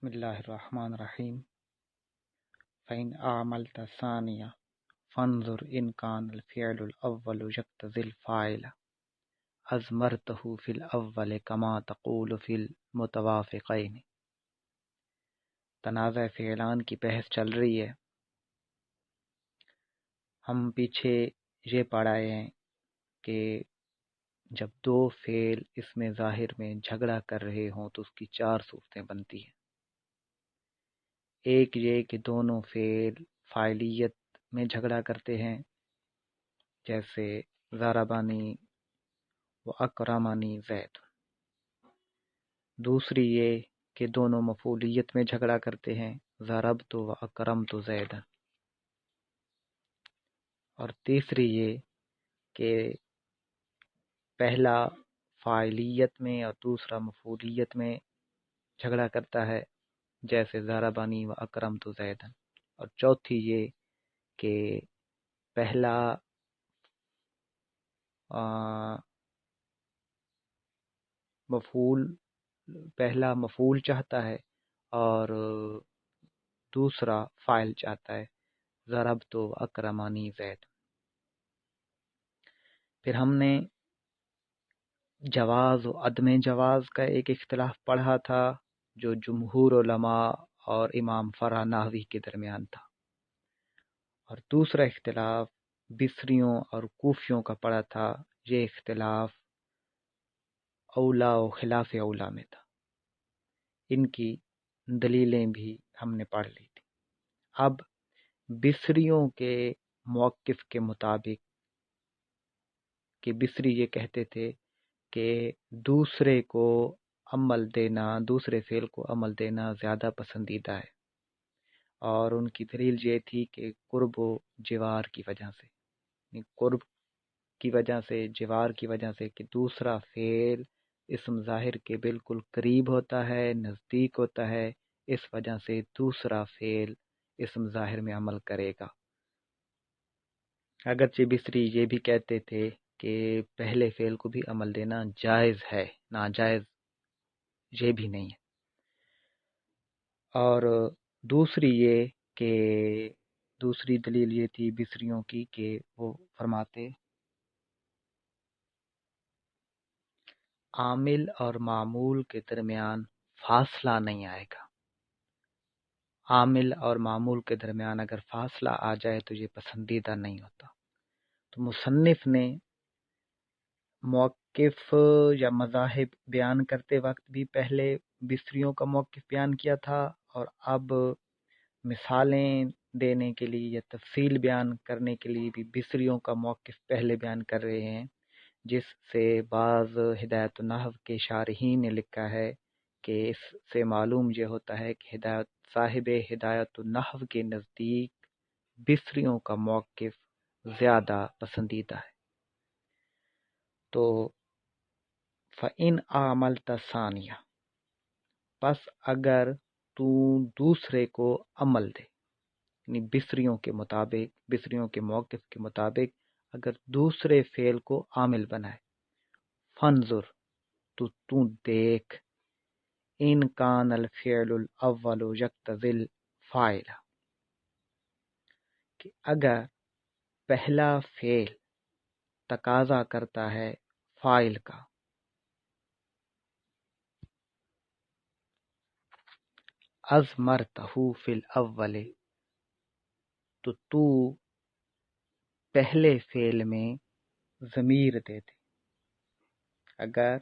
بسم الله الرحمن الرحيم فإن أعملت ثانية فانظر إن كان الفعل الأول يقتضي الفاعل أضمرته في الأول كما تقول في المتوافقين۔ تنازع فعلان کی بحث چل رہی ہے۔ ہم پیچھے یہ پڑھائے ہیں کہ جب دو فعل اس میں ظاہر میں جھگڑا کر رہے ہوں تو اس کی چار صورتیں بنتی ہیں۔ ایک یہ کہ دونوں فعل فاعلیت میں جھگڑا کرتے ہیں، جیسے ضربانی و اکرمانی زید۔ دوسری یہ کہ دونوں مفعولیت میں جھگڑا کرتے ہیں، ضربت و اکرمت زید۔ اور تیسری یہ کہ پہلا فاعلیت میں اور دوسرا مفعولیت میں جھگڑا کرتا ہے، جیسے ضربانی و اکرمت زید۔ اور چوتھی یہ کہ پہلا مفعول چاہتا ہے اور دوسرا فاعل چاہتا ہے، ضربت و اکرمانی زید۔ پھر ہم نے جواز و عدم جواز کا ایک اختلاف پڑھا تھا جو جمہور علماء اور امام فرح نحوی کے درمیان تھا، اور دوسرا اختلاف بصریوں اور کوفیوں کا پڑھا تھا۔ یہ اختلاف اولا و خلاف اولا میں تھا۔ ان کی دلیلیں بھی ہم نے پڑھ لی تھی۔ اب بصریوں کے موقف کے مطابق کہ بصری یہ کہتے تھے کہ دوسرے کو عمل دینا، دوسرے فعل کو عمل دینا زیادہ پسندیدہ ہے، اور ان کی دلیل یہ تھی کہ قرب و جوار کی وجہ سے، قرب کی وجہ سے، جوار کی وجہ سے، کہ دوسرا فعل اسم ظاہر کے بالکل قریب ہوتا ہے، نزدیک ہوتا ہے، اس وجہ سے دوسرا فعل اسم ظاہر میں عمل کرے گا۔ اگرچہ بصری یہ بھی کہتے تھے کہ پہلے فعل کو بھی عمل دینا جائز ہے، ناجائز یہ بھی نہیں ہے۔ اور دوسری یہ کہ دوسری دلیل یہ تھی بصریوں کی کہ وہ فرماتے عامل اور معمول کے درمیان فاصلہ نہیں آئے گا۔ عامل اور معمول کے درمیان اگر فاصلہ آ جائے تو یہ پسندیدہ نہیں ہوتا۔ تو مصنف نے موقف یا مذاہب بیان کرتے وقت بھی پہلے بصریوں کا موقف بیان کیا تھا، اور اب مثالیں دینے کے لیے یا تفصیل بیان کرنے کے لیے بھی بصریوں کا موقف پہلے بیان کر رہے ہیں، جس سے بعض ہدایت النحو کے شارحین نے لکھا ہے کہ اس سے معلوم یہ ہوتا ہے کہ صاحب ہدایت النحو کے نزدیک بصریوں کا موقف زیادہ پسندیدہ ہے۔ تو فَإِنْ عَمَلْتَ ثَانِيَةً، پس اگر تو دوسرے کو عمل دے، یعنی بصریوں کے مطابق، بصریوں کے موقف کے مطابق اگر دوسرے فعل کو عامل بنائے، فَانظُر، تو دیکھ، ان کان الفعل الاول یقتضی الفاعل، کہ اگر پہلا فعل تقاضا کرتا ہے فاعل کا، اضمرتہ فی الاول، تو پہلے فعل میں ضمیر دے دے۔ اگر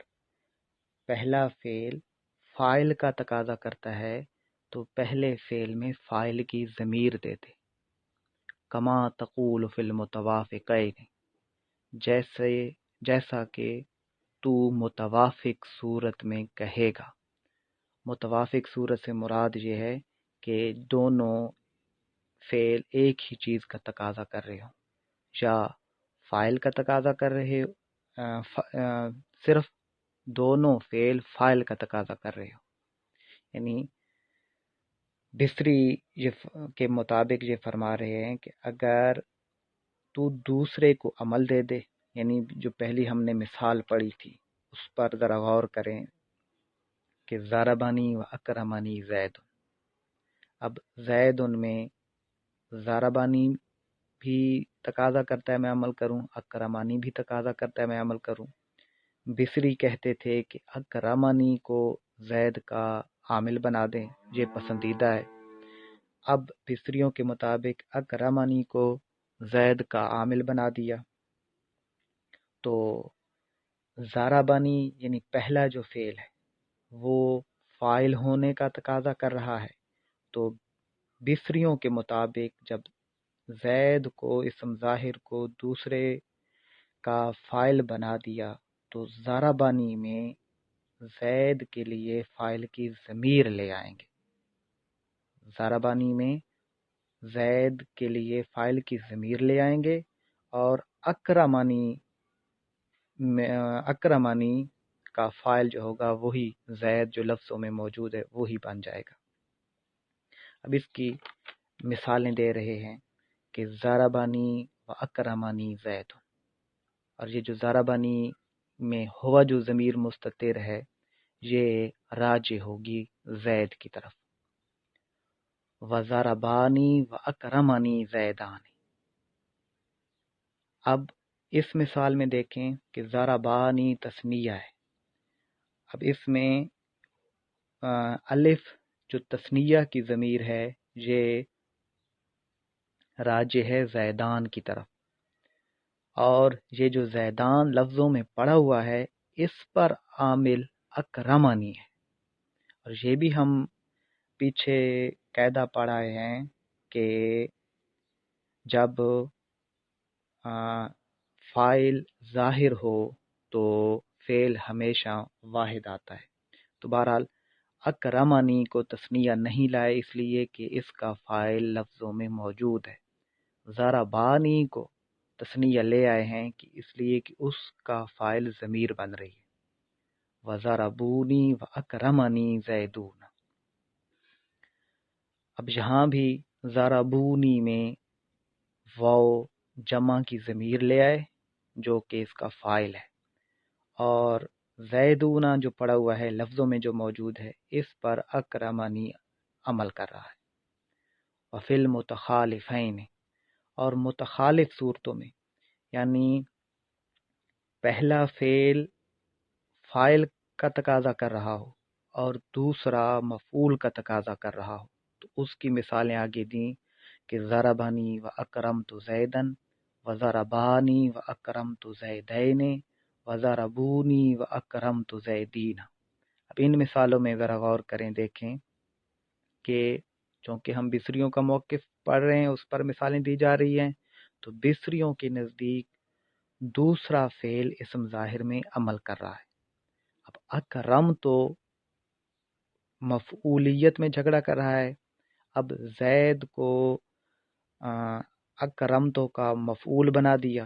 پہلا فعل فاعل کا تقاضا کرتا ہے تو پہلے فعل میں فاعل کی ضمیر دے دے، کما تقول فی المتوافقین، جیسا کہ تو متوافق صورت میں کہے گا۔ متوافق صورت سے مراد یہ ہے کہ دونوں فعل ایک ہی چیز کا تقاضا کر رہے ہوں، یا فاعل کا تقاضا کر رہے صرف دونوں فعل فاعل کا تقاضا کر رہے ہوں۔ یعنی بصری کے مطابق یہ فرما رہے ہیں کہ اگر تو دوسرے کو عمل دے دے، یعنی جو پہلی ہم نے مثال پڑھی تھی اس پر ذرا غور کریں کہ ضربنی و اکرمنی زید، اب زید ان میں زاربانی بھی تقاضا کرتا ہے میں عمل کروں، اکرمانی بھی تقاضا کرتا ہے میں عمل کروں۔ بصری کہتے تھے کہ اکرمانی کو زید کا عامل بنا دیں، یہ پسندیدہ ہے۔ اب بصریوں کے مطابق اکرمانی کو زید کا عامل بنا دیا، تو زاربانی یعنی پہلا جو فعل ہے وہ فاعل ہونے کا تقاضا کر رہا ہے، تو بصریوں کے مطابق جب زید کو اسم ظاہر کو دوسرے کا فاعل بنا دیا تو زاربانی میں زید کے لیے فاعل کی ضمیر لے آئیں گے، زاربانی میں زید کے لیے فاعل کی ضمیر لے آئیں گے، اور اکرمانی کا فاعل جو ہوگا وہی زید جو لفظوں میں موجود ہے وہی بن جائے گا۔ اب اس کی مثالیں دے رہے ہیں کہ زاربانی و اکرمانی زید، اور یہ جو زاربانی میں ہوا جو ضمیر مستتر ہے یہ راجع ہوگی زید کی طرف۔ و زاربانی و اکرمانی زیدان، اب اس مثال میں دیکھیں کہ زاربانی تثنیہ ہے، اب اس میں الف جو تثنیہ کی ضمیر ہے یہ راجع ہے زیدان کی طرف، اور یہ جو زیدان لفظوں میں پڑا ہوا ہے اس پر عامل اکرمانی ہے، اور یہ بھی ہم پیچھے قاعدہ پڑھائے ہیں کہ جب فاعل ظاہر ہو تو فعل ہمیشہ واحد آتا ہے، تو بہرحال اکرمانی کو تثنیہ نہیں لائے اس لیے کہ اس کا فاعل لفظوں میں موجود ہے، زاربانی کو تثنیہ لے آئے ہیں کہ اس لیے کہ اس کا فاعل ضمیر بن رہی ہے، وزاربونی و اکرمنی زیدون۔ اب یہاں بھی زاربونی میں واو جمع کی ضمیر لے آئے جو کہ اس کا فاعل ہے، اور زیدون جو پڑا ہوا ہے لفظوں میں جو موجود ہے اس پر اکرمنی عمل کر رہا ہے۔ وفی المتخالفین، اور متخالف صورتوں میں یعنی پہلا فعل فاعل کا تقاضا کر رہا ہو اور دوسرا مفعول کا تقاضا کر رہا ہو، تو اس کی مثالیں آگے دیں کہ ضربنی و اکرمت زیدن و ضربانی و اکرمت زیدین و ضربونی و اکرمت زیدین۔ اب ان مثالوں میں ذرا غور کریں، دیکھیں کہ چونکہ ہم بصریوں کا موقف پڑھ رہے ہیں اس پر مثالیں دی جا رہی ہیں، تو بصریوں کے نزدیک دوسرا فعل اسم ظاہر میں عمل کر رہا ہے۔ اب اکرم تو مفعولیت میں جھگڑا کر رہا ہے، اب زید کو اکرم تو کا مفعول بنا دیا،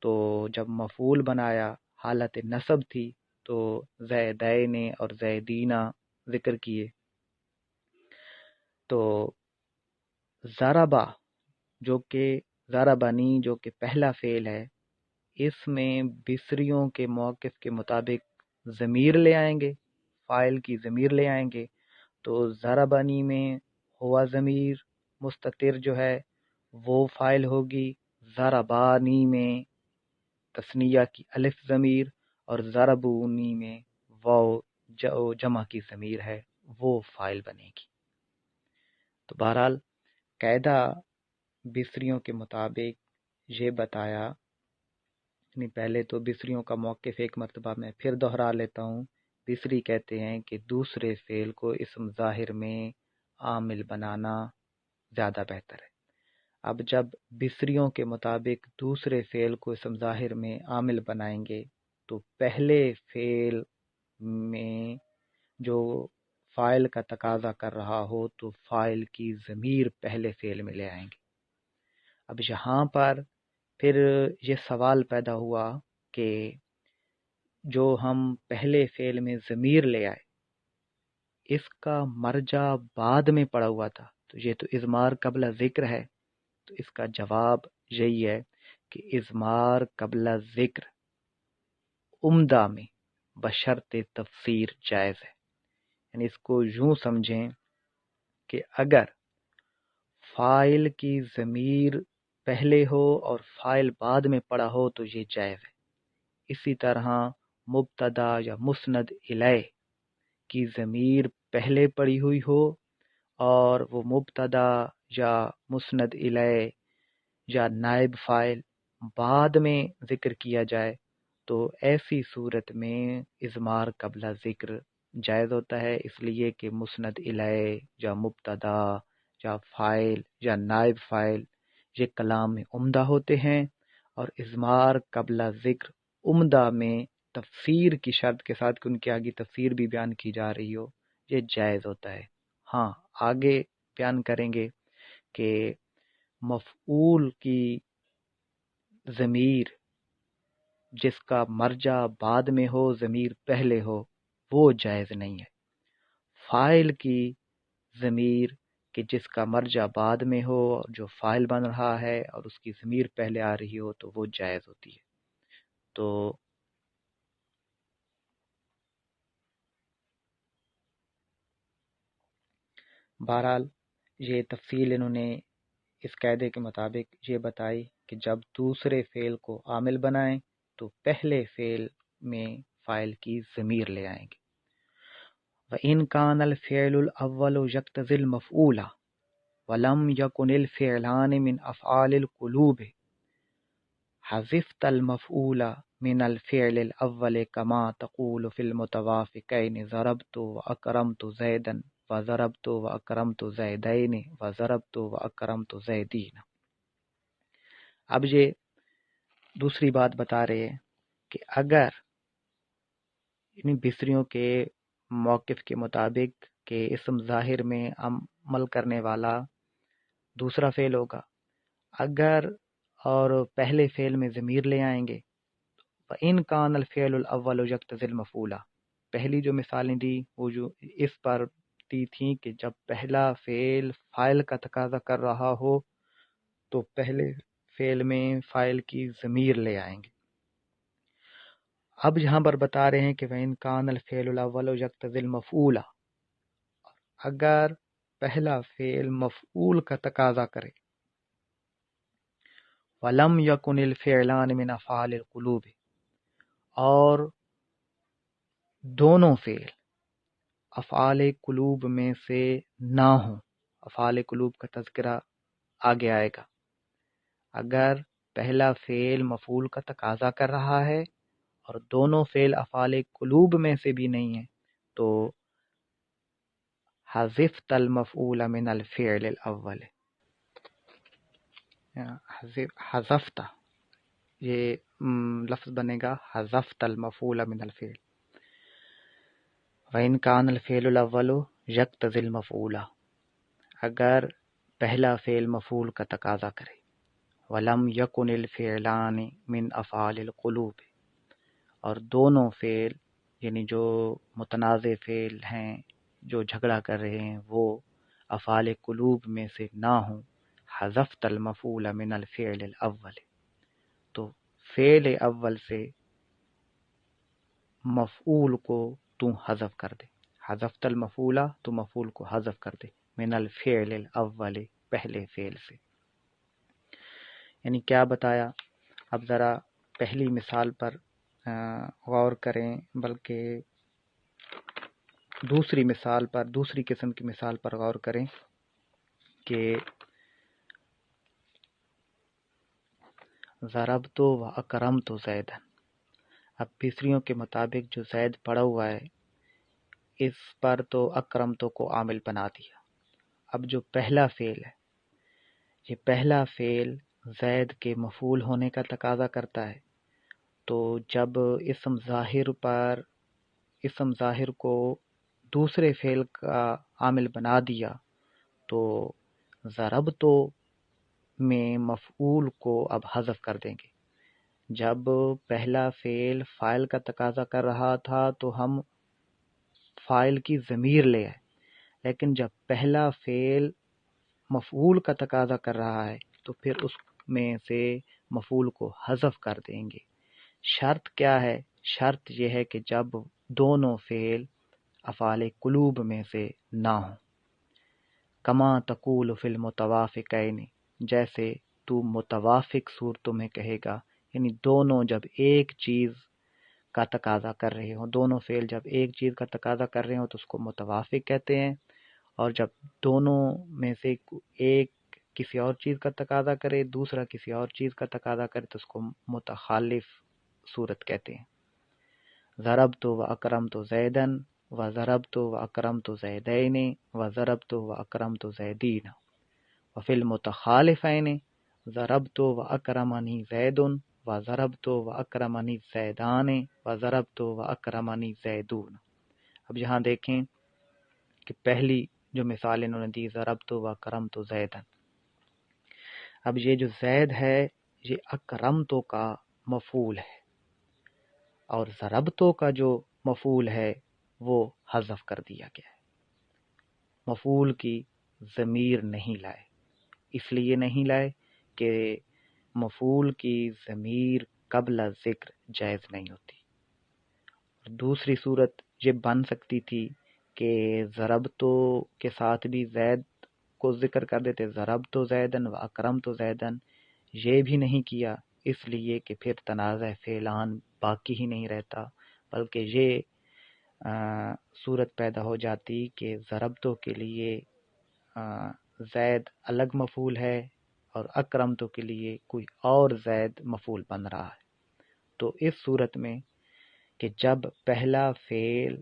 تو جب مفعول بنایا حالت نصب تھی تو زیدین اور زیدینہ ذکر کیے، تو ضربہ جو کہ ضربنی جو کہ پہلا فعل ہے اس میں بصریوں کے موقف کے مطابق ضمیر لے آئیں گے، فاعل کی ضمیر لے آئیں گے، تو ضربنی میں ہوا ضمیر مستتر جو ہے وہ فاعل ہوگی، ضربانی میں تثنیہ کی الف ضمیر، اور ضربونی میں واو جمع کی ضمیر ہے وہ فاعل بنے گی۔ تو بہرحال قاعدہ بصریوں کے مطابق یہ بتایا، یعنی پہلے تو بصریوں کا موقف ایک مرتبہ میں پھر دہرا لیتا ہوں۔ بصری کہتے ہیں کہ دوسرے فعل کو اسم ظاہر میں عامل بنانا زیادہ بہتر ہے۔ اب جب بصریوں کے مطابق دوسرے فعل کو اسم ظاہر میں عامل بنائیں گے تو پہلے فعل میں جو فاعل کا تقاضا کر رہا ہو تو فاعل کی ضمیر پہلے فعل میں لے آئیں گے۔ اب یہاں پر پھر یہ سوال پیدا ہوا کہ جو ہم پہلے فعل میں ضمیر لے آئے اس کا مرجع بعد میں پڑا ہوا تھا، تو یہ تو اضمار قبل ذکر ہے، تو اس کا جواب یہی ہے کہ اضمار قبل ذکر عمدہ میں بشرط تفسیر جائز ہے، یعنی اس کو یوں سمجھیں کہ اگر فاعل کی ضمیر پہلے ہو اور فاعل بعد میں پڑا ہو تو یہ جائز ہے۔ اسی طرح مبتدا یا مسند الیہ کی ضمیر پہلے پڑی ہوئی ہو اور وہ مبتدا یا مسند الیہ یا نائب فاعل بعد میں ذکر کیا جائے تو ایسی صورت میں اضمار قبل ذکر جائز ہوتا ہے، اس لیے کہ مسند الیہ یا مبتدا یا فاعل یا نائب فاعل یہ کلام میں عمدہ ہوتے ہیں، اور اضمار قبل ذکر عمدہ میں تفسیر کی شرط کے ساتھ کہ ان کے آگے تفسیر بھی بیان کی جا رہی ہو یہ جائز ہوتا ہے۔ ہاں آگے بیان کریں گے کہ مفعول کی ضمیر جس کا مرجع بعد میں ہو ضمیر پہلے ہو وہ جائز نہیں ہے۔ فاعل کی ضمیر کہ جس کا مرجع بعد میں ہو اور جو فاعل بن رہا ہے اور اس کی ضمیر پہلے آ رہی ہو تو وہ جائز ہوتی ہے۔ تو بہرحال یہ تفصیل انہوں نے اس قاعدے کے مطابق یہ بتائی کہ جب دوسرے فعل کو عامل بنائیں تو پہلے فعل میں فاعل کی ضمیر لے آئیں گے۔ وَإِنْ كَانَ الْفِعْلُ الْأَوَّلُ يَقْتَضِي الْمَفْعُولَ وَلَمْ يَكُنِ الْفِعْلَانِ مِنْ أَفْعَالِ الْقُلُوبِ حَذِفْتَ الْمَفْعُولَ مِنَ الْفِعْلِ الْأَوَّلِ كَمَا تَقُولُ فِي الْمُتَوَافِقَيْنِ ضَرَبْتُ وَأَكْرَمْتُ زَيْدًا وَضَرَبْتُ وَأَكْرَمْتُ زَيْدَيْنِ وَضَرَبْتُ وَأَكْرَمْتُ زَيْدِينَ۔ اب یہ دوسری بات بتا رہے ہیں کہ اگر ان بصریوں کے موقف کے مطابق کہ اسم ظاہر میں عمل کرنے والا دوسرا فعل ہوگا، اگر اور پہلے فعل میں ضمیر لے آئیں گے، فَإِنْ كَانَ الْفِعْلُ الْأَوَّلُ يَقْتَضِي الْمَفْعُولَ، پہلی جو مثالیں دی وہ جو اس پر دی تھیں کہ جب پہلا فعل فاعل کا تقاضا کر رہا ہو تو پہلے فعل میں فاعل کی ضمیر لے آئیں گے۔ اب یہاں پر بتا رہے ہیں کہ وَإِنْ كَانَ الْفِعْلُ الْأَوَّلُ يَقْتَضِي الْمَفْعُولَ، اگر پہلا فعل مفعول کا تقاضا کرے، وَلَمْ يَكُنِ الْفِعْلَانِ مِنْ أَفْعَالِ الْقُلُوبِ، اور دونوں فعل افعال قلوب میں سے نہ ہوں، افعال قلوب کا تذکرہ آگے آئے گا، اگر پہلا فعل مفعول کا تقاضا کر رہا ہے اور دونوں فعل افعال قلوب میں سے بھی نہیں ہیں تو حذفت المفعول من الفعل الاول، حذفت یہ لفظ بنے گا حذفت المفعول من الفعل۔ وَإِنْ كَانَ الْفِعْلُ الْأَوَّلُ يَقْتَضِي الْمَفْعُولَ، اگر پہلا فعل مفعول کا تقاضا کرے، وَلَمْ يَكُنِ الْفِعْلَانِ مِنْ أَفْعَالِ الْقُلُوبِ، اور دونوں فعل یعنی جو متنازع فعل ہیں جو جھگڑا کر رہے ہیں وہ افعال قلوب میں سے نہ ہوں، حذفت المفعول من الفعل الاول، تو فعل اول سے مفعول کو تو حذف کر دے، حذفت المفعول تو مفعول کو حذف کر دے، من الفعل الاول پہلے فعل سے۔ یعنی کیا بتایا، اب ذرا پہلی مثال پر غور کریں، بلکہ دوسری مثال پر، دوسری قسم کی مثال پر غور کریں کہ ضربت و اکرمت زیدن، اب بصریوں کے مطابق جو زید پڑا ہوا ہے اس پر تو اکرمتو کو عامل بنا دیا۔ اب جو پہلا فعل ہے یہ پہلا فعل زید کے مفعول ہونے کا تقاضا کرتا ہے، تو جب اسم ظاہر کو دوسرے فعل کا عامل بنا دیا تو ضربتو میں مفعول کو اب حذف کر دیں گے۔ جب پہلا فعل فاعل کا تقاضا کر رہا تھا تو ہم فاعل کی ضمیر لے آئے، لیکن جب پہلا فعل مفعول کا تقاضا کر رہا ہے تو پھر اس میں سے مفعول کو حذف کر دیں گے۔ شرط کیا ہے؟ شرط یہ ہے کہ جب دونوں فعل افعال قلوب میں سے نہ ہوں۔ کما تقول فی المتوافقین، جیسے تو متوافق صورتوں میں کہے گا، یعنی دونوں جب ایک چیز کا تقاضا کر رہے ہوں، دونوں فعل جب ایک چیز کا تقاضا کر رہے ہوں تو اس کو متوافق کہتے ہیں، اور جب دونوں میں سے ایک کسی اور چیز کا تقاضا کرے، دوسرا کسی اور چیز کا تقاضا کرے تو اس کو متخالف صورت کہتے ہیں۔ ضربت و اکرمت زیدن و ضربت و اکرمت زیدین و ضربت و اکرمت زیدین، وفی المتخالفین ضربت و اکرمنی زید و ضربت و اکرمنی زیدان و ضربت و اکرمنی زیدون۔ اب یہاں دیکھیں کہ پہلی جو مثال انہوں نے دی ضربت و اکرمت زیدن، اب یہ جو زید ہے یہ اکرمتو کا مفعول ہے، اور ضربتو کا جو مفعول ہے وہ حذف کر دیا گیا ہے، مفعول کی ضمیر نہیں لائے، اس لیے نہیں لائے کہ مفعول کی ضمیر قبل ذکر جائز نہیں ہوتی۔ دوسری صورت یہ بن سکتی تھی کہ ضربتو کے ساتھ بھی زید کو ذکر کر دیتے، ضربتو زیدن و اکرمتو زیدن، یہ بھی نہیں کیا اس لیے کہ پھر تنازع فعلان باقی ہی نہیں رہتا، بلکہ یہ صورت پیدا ہو جاتی کہ ضربتو کے لیے زید الگ مفعول ہے اور اکرمتو کے لیے کوئی اور زید مفعول بن رہا ہے۔ تو اس صورت میں کہ جب پہلا فعل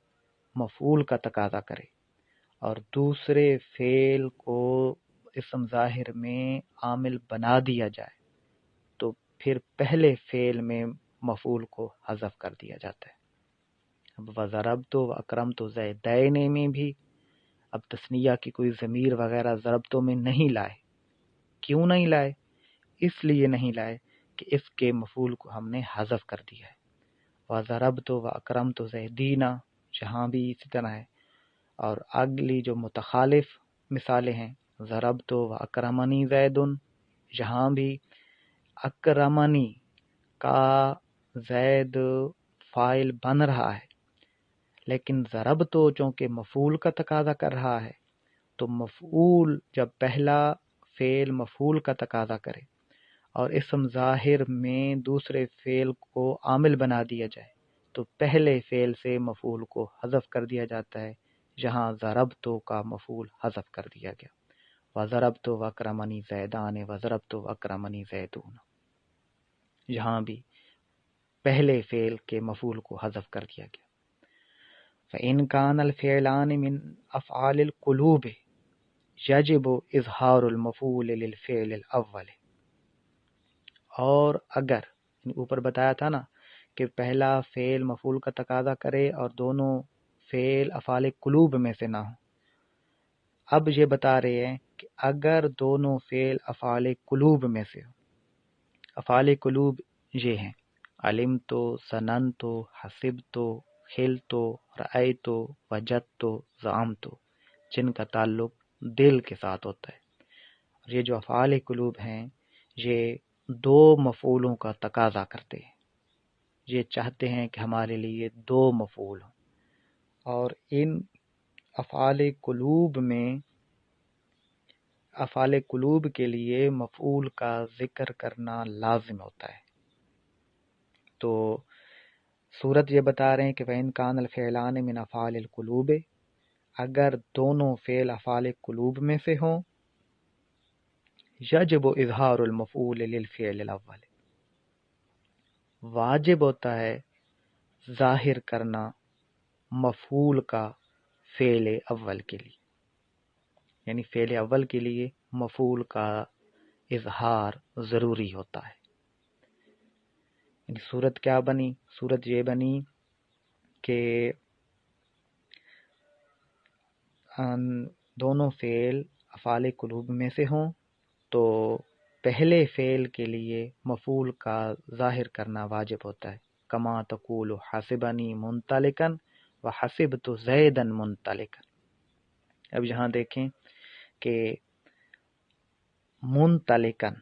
مفعول کا تقاضا کرے اور دوسرے فعل کو اسم ظاہر میں عامل بنا دیا جائے تو پھر پہلے فعل میں مفعول کو حذف کر دیا جاتا ہے۔ اب وَضَرَبْتُ وَأَكْرَمْتُ زَيْدَيْنِ میں بھی اب تثنیہ کی کوئی ضمیر وغیرہ ضربتوں میں نہیں لائے۔ کیوں نہیں لائے؟ اس لیے نہیں لائے کہ اس کے مفعول کو ہم نے حذف کر دیا ہے۔ وَضَرَبْتُ وَأَكْرَمْتُ زَيْدِينَ جہاں بھی اسی طرح ہے، اور اگلی جو متخالف مثالیں ہیں ضربت و اکرمنی زید، جہاں بھی اکرمنی کا زید فاعل بن رہا ہے لیکن ضربت چونکہ مفعول کا تقاضا کر رہا ہے، تو مفعول جب پہلا فعل مفعول کا تقاضا کرے اور اسم ظاہر میں دوسرے فعل کو عامل بنا دیا جائے تو پہلے فعل سے مفعول کو حذف کر دیا جاتا ہے، جہاں ضربتو کا مفعول حذف کر دیا گیا۔ وَضَرَبْتُ وَأَكْرَمَنِي زَيْدَانِ وَضَرَبْتُ وَأَكْرَمَنِي زَيْدُونَ، جہاں بھی پہلے فعل کے مفعول کو حذف کر دیا گیا۔ فَإِنْ كَانَ الْفِعْلَانِ مِنْ أَفْعَالِ الْقُلُوبِ يَجِبُ إِظْهَارُ الْمَفْعُولِ لِلْفِعْلِ الْأَوَّلِ، اور اگر اوپر بتایا تھا نا کہ پہلا فعل مفعول کا تقاضا کرے اور دونوں فعل افعال قلوب میں سے نہ ہوں، اب یہ بتا رہے ہیں کہ اگر دونوں فعل افعال قلوب میں سے ہوں، افعال قلوب یہ ہیں علمتو، سننتو، حسبتو، خلتو، رأیتو، وجدتو، زعمتو، جن کا تعلق دل کے ساتھ ہوتا ہے۔ اور یہ جو افعال قلوب ہیں یہ دو مفعولوں کا تقاضا کرتے ہیں، یہ چاہتے ہیں کہ ہمارے لیے دو مفعول ہوں، اور ان افعال قلوب میں افعال قلوب کے لیے مفعول کا ذکر کرنا لازم ہوتا ہے۔ تو صورت یہ بتا رہے ہیں کہ وَإِنْ كَانَ الْفِعْلَانِ مِنْ أَفْعَالِ الْقُلُوبِ، اگر دونوں فعل افعال قلوب میں سے ہوں، یجب اظہار المفعول للفعل الاول، واجب ہوتا ہے ظاہر کرنا مفعول کا فعل اول کے لیے، یعنی فعل اول کے لیے مفعول کا اظہار ضروری ہوتا ہے۔ یعنی صورت کیا بنی؟ صورت یہ بنی کہ دونوں فعل افعال قلوب میں سے ہوں تو پہلے فعل کے لیے مفعول کا ظاہر کرنا واجب ہوتا ہے، کما تقول حسبنی منطلقاً وحسبت زیداً منطلقاً۔ اب یہاں دیکھیں کہ منطلقاً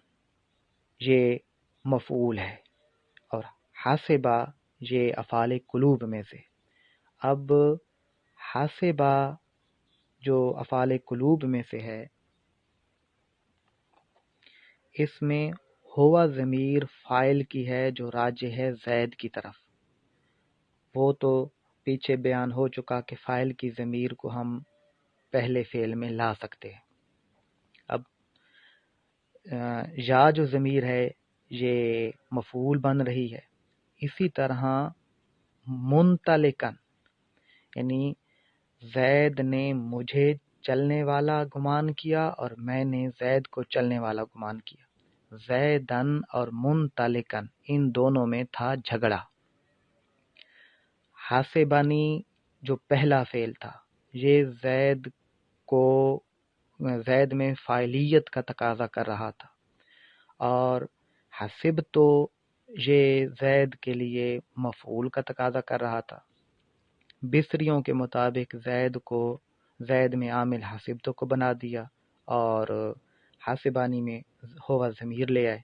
یہ مفعول ہے اور حسبہ یہ افعال قلوب میں سے۔ اب حسبہ جو افعال قلوب میں سے ہے اس میں ہوا ضمیر فاعل کی ہے جو راجع ہے زید کی طرف. وہ تو پیچھے بیان ہو چکا کہ فاعل کی ضمیر کو ہم پہلے فعل میں لا سکتے ہیں. اب یا جو ضمیر ہے یہ مفعول بن رہی ہے. اسی طرح منطلقاً یعنی زید نے مجھے چلنے والا گمان کیا اور میں نے زید کو چلنے والا گمان کیا. زیدن اور منطلقاً ان دونوں میں تھا جھگڑا. حاسبانی جو پہلا فعل تھا یہ زید میں فاعلیت کا تقاضا کر رہا تھا، اور حسب تو یہ زید کے لیے مفعول کا تقاضا کر رہا تھا. بصریوں کے مطابق زید میں عامل حسبتو کو بنا دیا اور حاسبانی میں ہوا ضمیر لے آئے.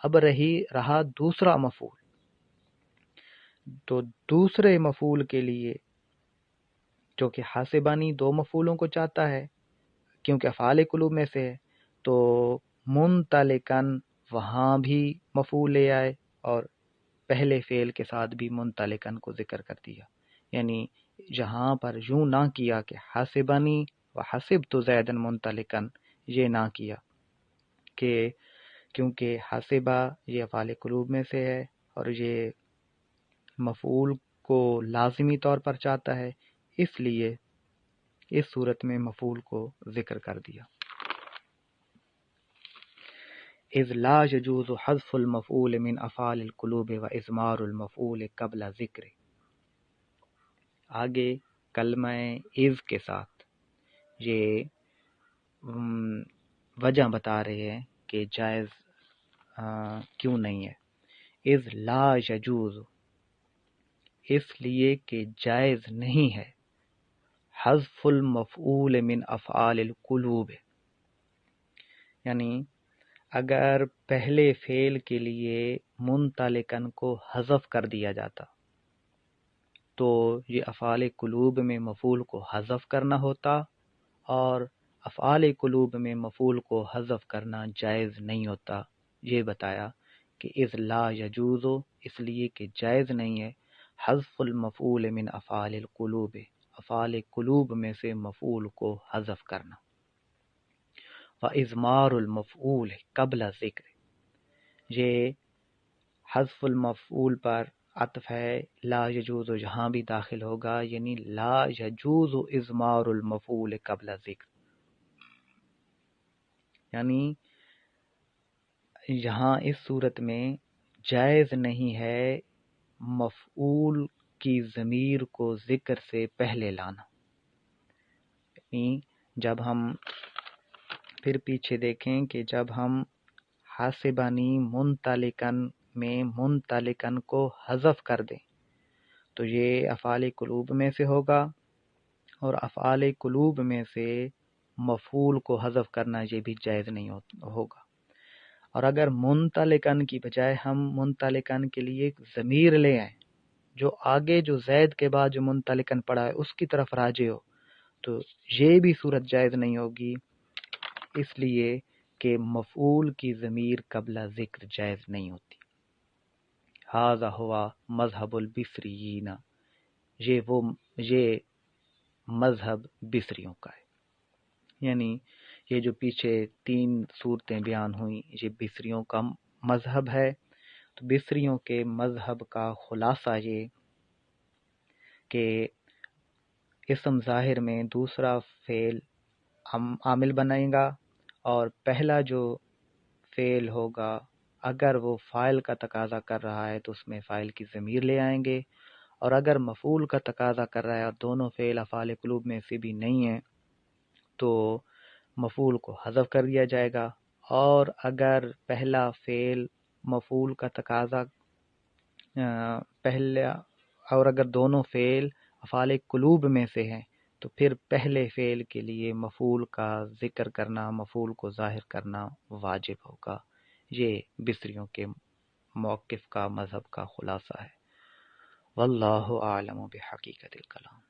اب رہا دوسرا مفعول. تو دوسرے مفعول کے لیے جو کہ حاسبانی دو مفعولوں کو چاہتا ہے کیونکہ افعال قلوب میں سے ہے، تو منطلقاً وہاں بھی مفعول لے آئے اور پہلے فعل کے ساتھ بھی منطلقاً کو ذکر کر دیا. یعنی جہاں پر یوں نہ کیا کہ حاسبانی و حسبت زیدن منطلقاً، یہ نہ کیا کہ کیونکہ حاسبہ یہ افعال قلوب میں سے ہے اور یہ مفعول کو لازمی طور پر چاہتا ہے، اس لیے اس صورت میں مفعول کو ذکر کر دیا. اذ لا يجوز حذف المفعول من افعال القلوب و اضمار المفعول قبل ذکر. آگے کلمہ اذ کے ساتھ یہ وجہ بتا رہے ہیں کہ جائز کیوں نہیں ہے. اذ لا يجوز اس لیے کہ جائز نہیں ہے حذف المفعول من افعال القلوب، یعنی اگر پہلے فعل کے لیے منطلقاً کو حذف کر دیا جاتا تو یہ افعال قلوب میں مفعول کو حذف کرنا ہوتا، اور افعال قلوب میں مفعول کو حذف کرنا جائز نہیں ہوتا. یہ بتایا کہ اذ لا یجوز اس لیے کہ جائز نہیں ہے حذف المفعول من افعال القلوب، افعال قلوب میں سے مفعول کو حذف کرنا. وَإِضْمَارُ الْمَفْعُولِ قبل ذکر، یہ حذف المفعول پر عطف ہے. لا یجوز جہاں بھی داخل ہوگا یعنی لا یجوز اضمار المفعول قبل ذکر، یعنی یہاں اس صورت میں جائز نہیں ہے مفعول کی ضمیر کو ذکر سے پہلے لانا. یعنی جب ہم پھر پیچھے دیکھیں کہ جب ہم حاسبانی منطلقاً میں منطلقاً کو حذف کر دیں تو یہ افعال قلوب میں سے ہوگا، اور افعال قلوب میں سے مفعول کو حذف کرنا یہ بھی جائز نہیں ہوگا. اور اگر منطلقاً کی بجائے ہم منطلقاً کے لیے ایک ضمیر لے آئیں جو آگے جو زید کے بعد جو منطلقاً پڑا ہے اس کی طرف راجع ہو، تو یہ بھی صورت جائز نہیں ہوگی، اس لیے کہ مفعول کی ضمیر قبل ذکر جائز نہیں ہوتی. ھذا ہوا مذہب البصریین، یہ مذہب بصریوں کا ہے. یعنی یہ جو پیچھے 3 صورتیں بیان ہوئیں یہ بصریوں کا مذہب ہے. تو بصریوں کے مذہب کا خلاصہ یہ کہ اسم ظاہر میں دوسرا فعل عامل بنائے گا، اور پہلا جو فعل ہوگا اگر وہ فاعل کا تقاضا کر رہا ہے تو اس میں فاعل کی ضمیر لے آئیں گے، اور اگر مفعول کا تقاضا کر رہا ہے اور دونوں فعل افعال قلوب میں سے بھی نہیں ہیں تو مفعول کو حذف کر دیا جائے گا. اور اگر پہلا فعل مفعول کا تقاضا اور اگر دونوں فعل افعال قلوب میں سے ہیں تو پھر پہلے فعل کے لیے مفعول کا ذکر کرنا، مفعول کو ظاہر کرنا واجب ہوگا. یہ بصریوں کے موقف کا مذہب کا خلاصہ ہے. واللہ اعلم بحقیقت الکلام.